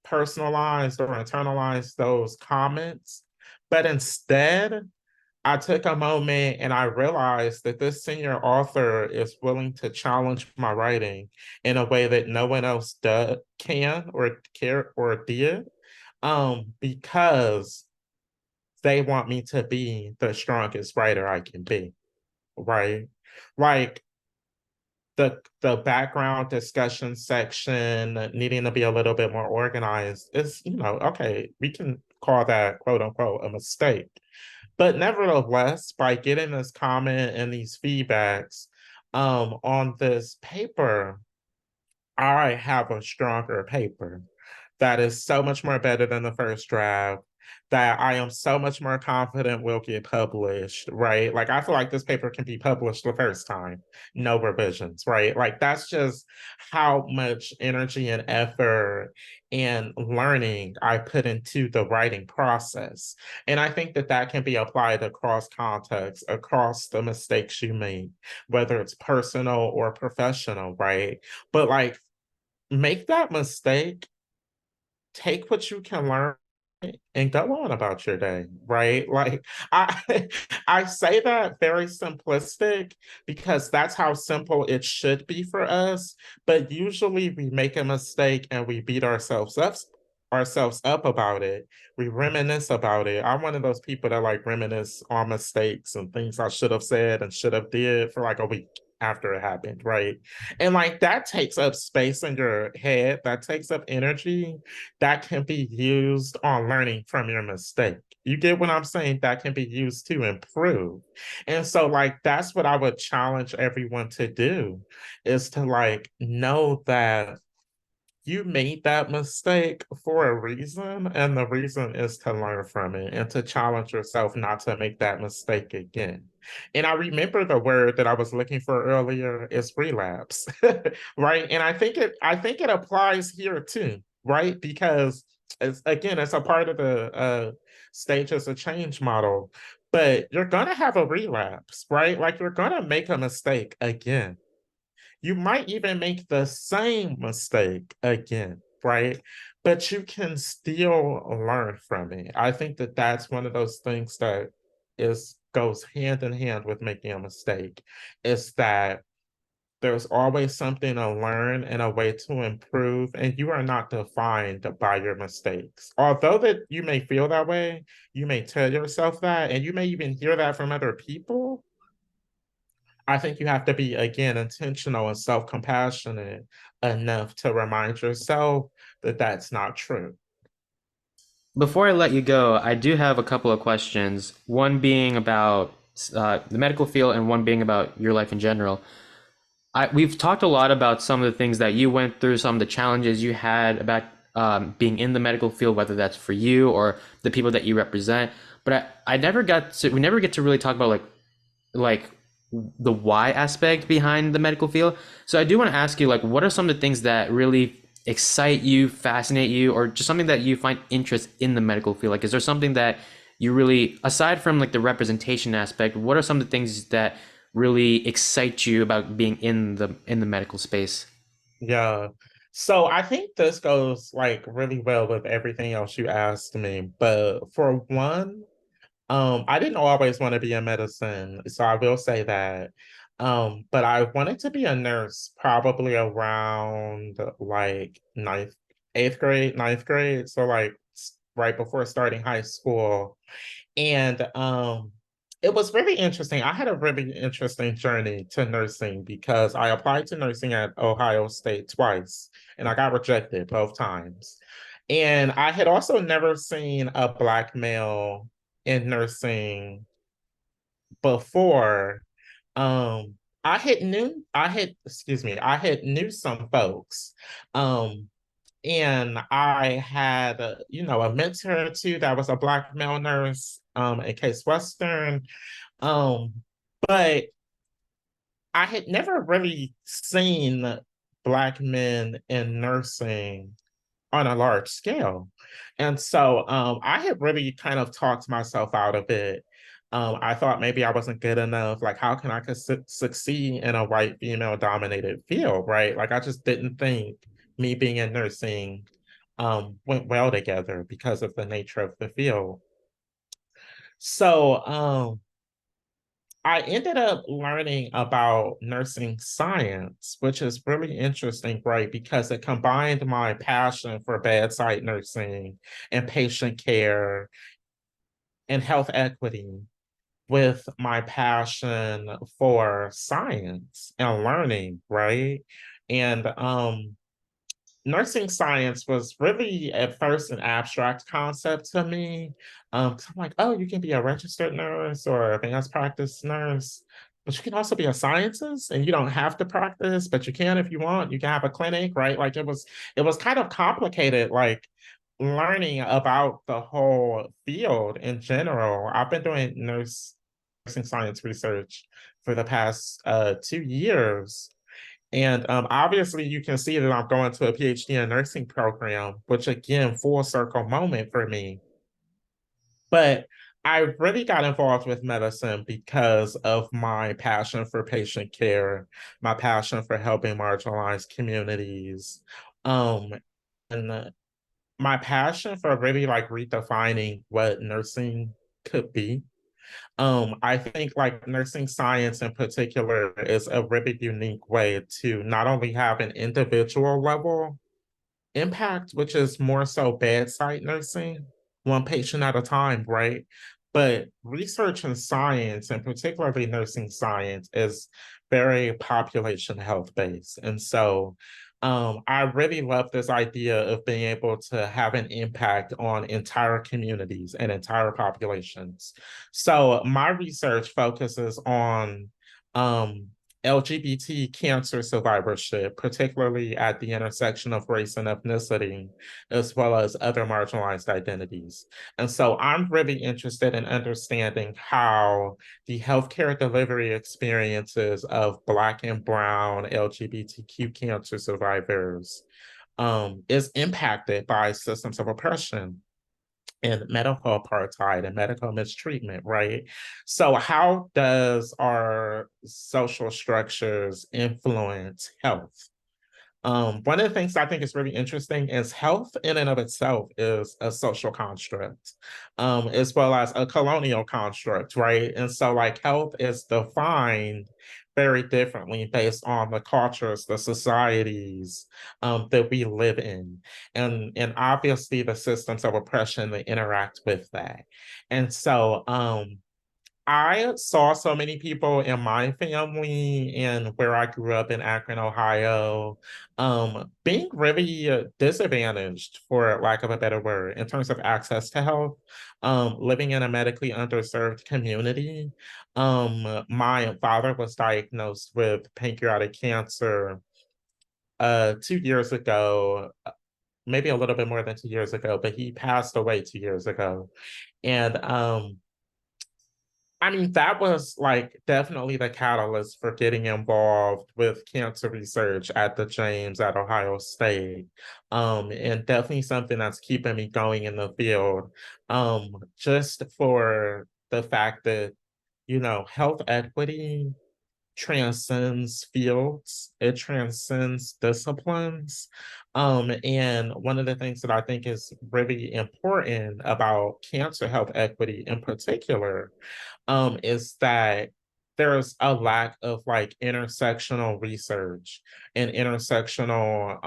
personalized or internalized those comments, but instead, I took a moment and I realized that this senior author is willing to challenge my writing in a way that no one else can or care or did, because they want me to be the strongest writer I can be, right? Like the background discussion section needing to be a little bit more organized is, okay, we can call that quote unquote a mistake. But nevertheless, by getting this comment and these feedbacks on this paper, I have a stronger paper that is so much more better than the first draft, that I am so much more confident will get published, right? Like I feel like this paper can be published the first time, no revisions, right? Like that's just how much energy and effort and learning I put into the writing process. And I think that that can be applied across contexts, across the mistakes you make, whether it's personal or professional, right? But like make that mistake, take what you can learn and go on about your day, right? Like I I say that very simplistic because that's how simple it should be for us, but usually we make a mistake and we beat ourselves up about it. We reminisce about it. I'm one of those people that like reminisce on mistakes and things I should have said and should have did for like a week after it happened, right? And like that takes up space in your head, that takes up energy that can be used on learning from your mistake. You get what I'm saying? That can be used to improve. And so, like, that's what I would challenge everyone to do is to like know that you made that mistake for a reason, and the reason is to learn from it and to challenge yourself not to make that mistake again. And I remember the word that I was looking for earlier is relapse, right? And I think it applies here too, right? Because it's a part of the stages of change model, but you're gonna have a relapse, right? Like you're gonna make a mistake again. You might even make the same mistake again, right? But you can still learn from it. I think that that's one of those things that is goes hand in hand with making a mistake. Is that there's always something to learn and a way to improve, and you are not defined by your mistakes. Although that you may feel that way, you may tell yourself that, and you may even hear that from other people. I think you have to be, again, intentional and self compassionate enough to remind yourself that that's not true. Before I let you go, I do have a couple of questions. One being about the medical field, and one being about your life in general. We've talked a lot about some of the things that you went through, some of the challenges you had about being in the medical field, whether that's for you or the people that you represent. But I never got to, we never get to really talk about like the why aspect behind the medical field. So I do want to ask you, like, what are some of the things that really excite you, fascinate you, or just something that you find interest in the medical field? Like, is there something that you really, aside from like the representation aspect, what are some of the things that really excite you about being in the medical space? Yeah. So I think this goes like really well with everything else you asked me. But for one, I didn't always want to be in medicine, so I will say that. But I wanted to be a nurse probably around like ninth. eighth grade, ninth grade. So like right before starting high school. And it was really interesting. I had a really interesting journey to nursing because I applied to nursing at Ohio State twice and I got rejected both times. And I had also never seen a Black male in nursing before. Um, I had knew some folks. Um, and I had, a mentor or two that was a Black male nurse in Case Western. Um, but I had never really seen Black men in nursing on a large scale. And so I had really kind of talked myself out of it. I thought maybe I wasn't good enough. Like, how can I succeed in a white female dominated field, right? Like, I just didn't think me being in nursing went well together because of the nature of the field. So I ended up learning about nursing science, which is really interesting, right? Because it combined my passion for bedside nursing and patient care and health equity with my passion for science and learning, right? And nursing science was really at first an abstract concept to me. 'Cause I'm like, oh, you can be a registered nurse or advanced practice nurse, but you can also be a scientist and you don't have to practice, but you can if you want. You can have a clinic, right? Like it was kind of complicated, like learning about the whole field in general. I've been doing nursing science research for the past 2 years. And obviously, you can see that I'm going to a PhD in nursing program, which again, full circle moment for me. But I really got involved with medicine because of my passion for patient care, my passion for helping marginalized communities, um, and my passion for really like redefining what nursing could be. I think like nursing science in particular is a really unique way to not only have an individual level impact, which is more so bedside nursing, one patient at a time, right? But research in science, and particularly nursing science, is very population health based. And so I really love this idea of being able to have an impact on entire communities and entire populations. So my research focuses on um, LGBT cancer survivorship, particularly at the intersection of race and ethnicity, as well as other marginalized identities. And so I'm really interested in understanding how the healthcare delivery experiences of Black and Brown LGBTQ cancer survivors is impacted by systems of oppression and medical apartheid and medical mistreatment, right? So, how does our social structures influence health? One of the things I think is really interesting is health in and of itself is a social construct, as well as a colonial construct, right? And so, like, health is defined very differently based on the cultures, the societies that we live in, and obviously the systems of oppression that interact with that. And so, I saw so many people in my family and where I grew up in Akron, Ohio, being really disadvantaged, for lack of a better word, in terms of access to health, living in a medically underserved community. My father was diagnosed with pancreatic cancer 2 years ago, maybe a little bit more than 2 years ago, but he passed away 2 years ago. And I mean, that was like definitely the catalyst for getting involved with cancer research at the James at Ohio State. And definitely something that's keeping me going in the field. Just for the fact that, health equity transcends fields, it transcends disciplines. And one of the things that I think is really important about cancer health equity in particular is that there's a lack of like intersectional research and intersectional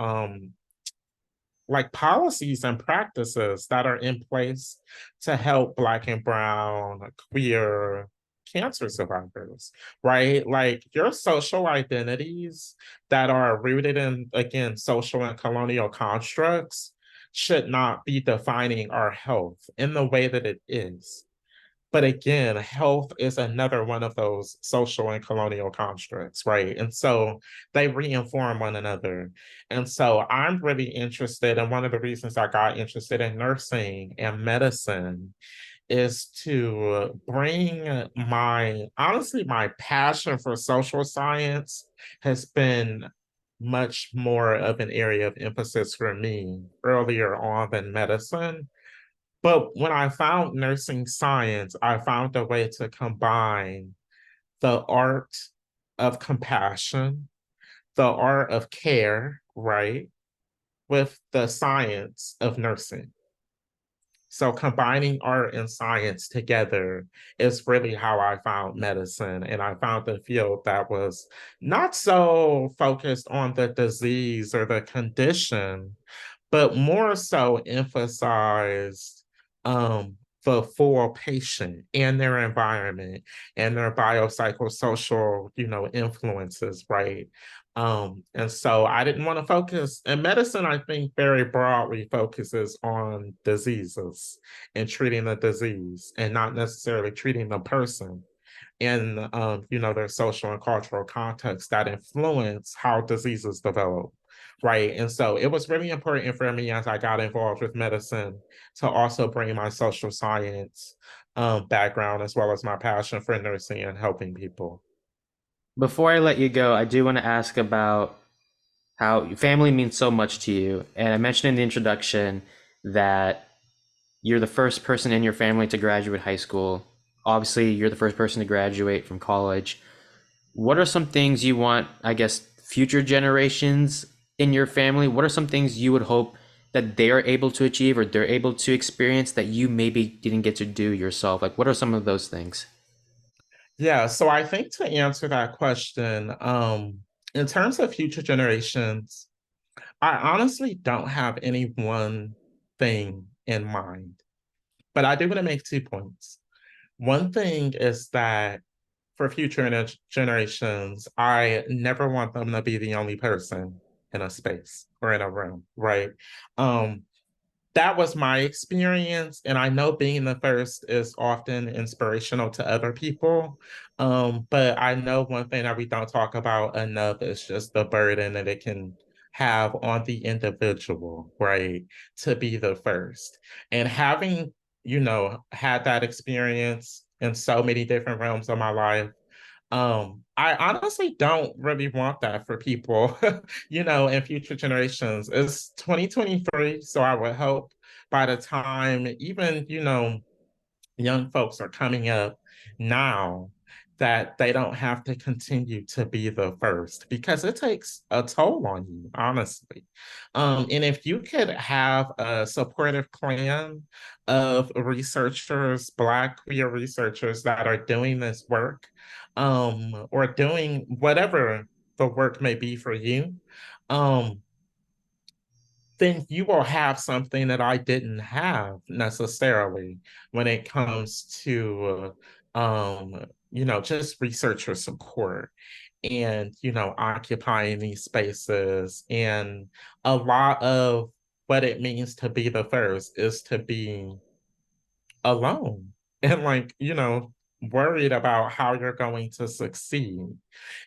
like policies and practices that are in place to help Black and Brown, queer, cancer survivors, right? Like your social identities that are rooted in, again, social and colonial constructs should not be defining our health in the way that it is. But again, health is another one of those social and colonial constructs, right? And so they reinform one another. And so I'm really interested, and one of the reasons I got interested in nursing and medicine is to bring honestly, my passion for social science has been much more of an area of emphasis for me earlier on than medicine. But when I found nursing science, I found a way to combine the art of compassion, the art of care, right, with the science of nursing. So combining art and science together is really how I found medicine. And I found a field that was not so focused on the disease or the condition, but more so emphasized um, the full patient and their environment and their biopsychosocial, influences, right? And so I didn't want to focus, and medicine, I think, very broadly focuses on diseases and treating the disease and not necessarily treating the person and their social and cultural context that influence how diseases develop, right? And so it was really important for me as I got involved with medicine to also bring my social science background as well as my passion for nursing and helping people. Before I let you go, I do want to ask about how family means so much to you. And I mentioned in the introduction that you're the first person in your family to graduate high school. Obviously, you're the first person to graduate from college. What are some things you want, I guess, future generations in your family? What are some things you would hope that they're able to achieve or they're able to experience that you maybe didn't get to do yourself? Like, what are some of those things? Yeah, so I think to answer that question, in terms of future generations, I honestly don't have any one thing in mind, but I do want to make 2 points. One thing is that for future generations, I never want them to be the only person in a space or in a room, right? Um, that was my experience. And I know being the first is often inspirational to other people. But I know one thing that we don't talk about enough is just the burden that it can have on the individual, right? To be the first. And having, had that experience in so many different realms of my life, I honestly don't really want that for people, in future generations. It's 2023, so I would hope by the time even, young folks are coming up now that they don't have to continue to be the first because it takes a toll on you, honestly. And if you could have a supportive clan of researchers, Black queer researchers that are doing this work, or doing whatever the work may be for you, um, then you will have something that I didn't have necessarily when it comes to just researcher support and occupying these spaces. And a lot of what it means to be the first is to be alone and like, worried about how you're going to succeed.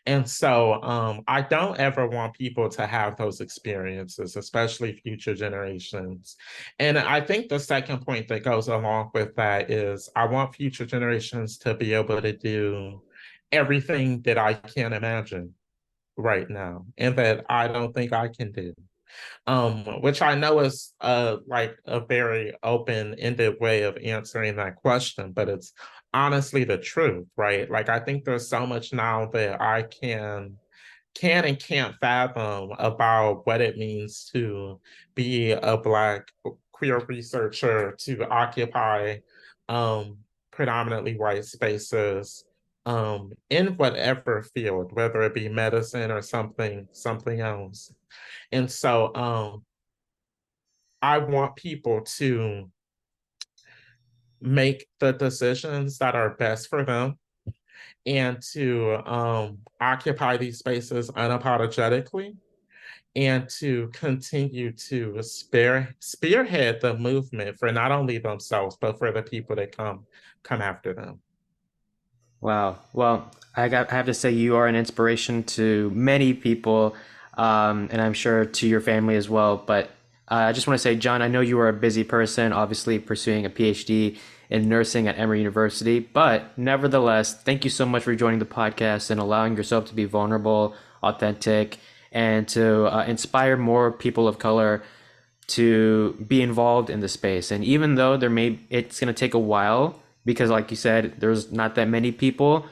And so I don't ever want people to have those experiences, especially future generations. And I think the second point that goes along with that is I want future generations to be able to do everything that I can imagine right now and that I don't think I can do. Which I know is like a very open-ended way of answering that question, but it's honestly the truth, right? Like I think there's so much now that I can and can't fathom about what it means to be a Black queer researcher, to occupy predominantly white spaces in whatever field, whether it be medicine or something else. And so I want people to make the decisions that are best for them and to occupy these spaces unapologetically and to continue to spearhead the movement for not only themselves but for the people that come after them. Wow. Well, I have to say you are an inspiration to many people, and I'm sure to your family as well. But I just want to say, John, I know you are a busy person, obviously pursuing a PhD in nursing at Emory University. But nevertheless, thank you so much for joining the podcast and allowing yourself to be vulnerable, authentic, and to inspire more people of color to be involved in the space. And even though it's going to take a while because, like you said, there's not that many people,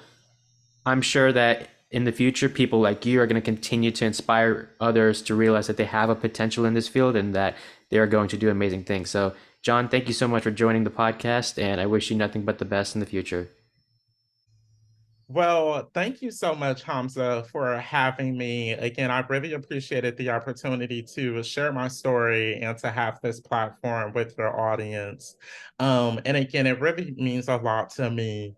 I'm sure that in the future, people like you are going to continue to inspire others to realize that they have a potential in this field and that they are going to do amazing things. So, John, thank you so much for joining the podcast, and I wish you nothing but the best in the future. Well, thank you so much, Hamza, for having me. Again, I really appreciated the opportunity to share my story and to have this platform with your audience. And again, it really means a lot to me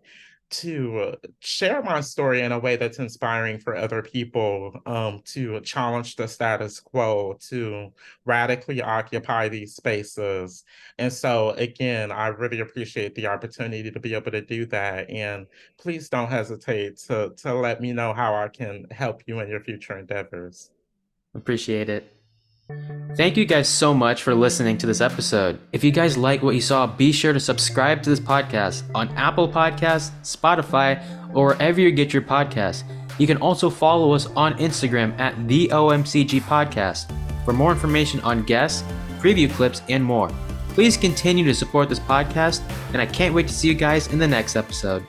to share my story in a way that's inspiring for other people, to challenge the status quo, to radically occupy these spaces. And so, again, I really appreciate the opportunity to be able to do that. And please don't hesitate to let me know how I can help you in your future endeavors. Appreciate it. Thank you guys so much for listening to this episode. If you guys like what you saw, be sure to subscribe to this podcast on Apple Podcasts, Spotify, or wherever you get your podcasts. You can also follow us on Instagram at the OMCG Podcast for more information on guests, preview clips, and more. Please continue to support this podcast, and I can't wait to see you guys in the next episode.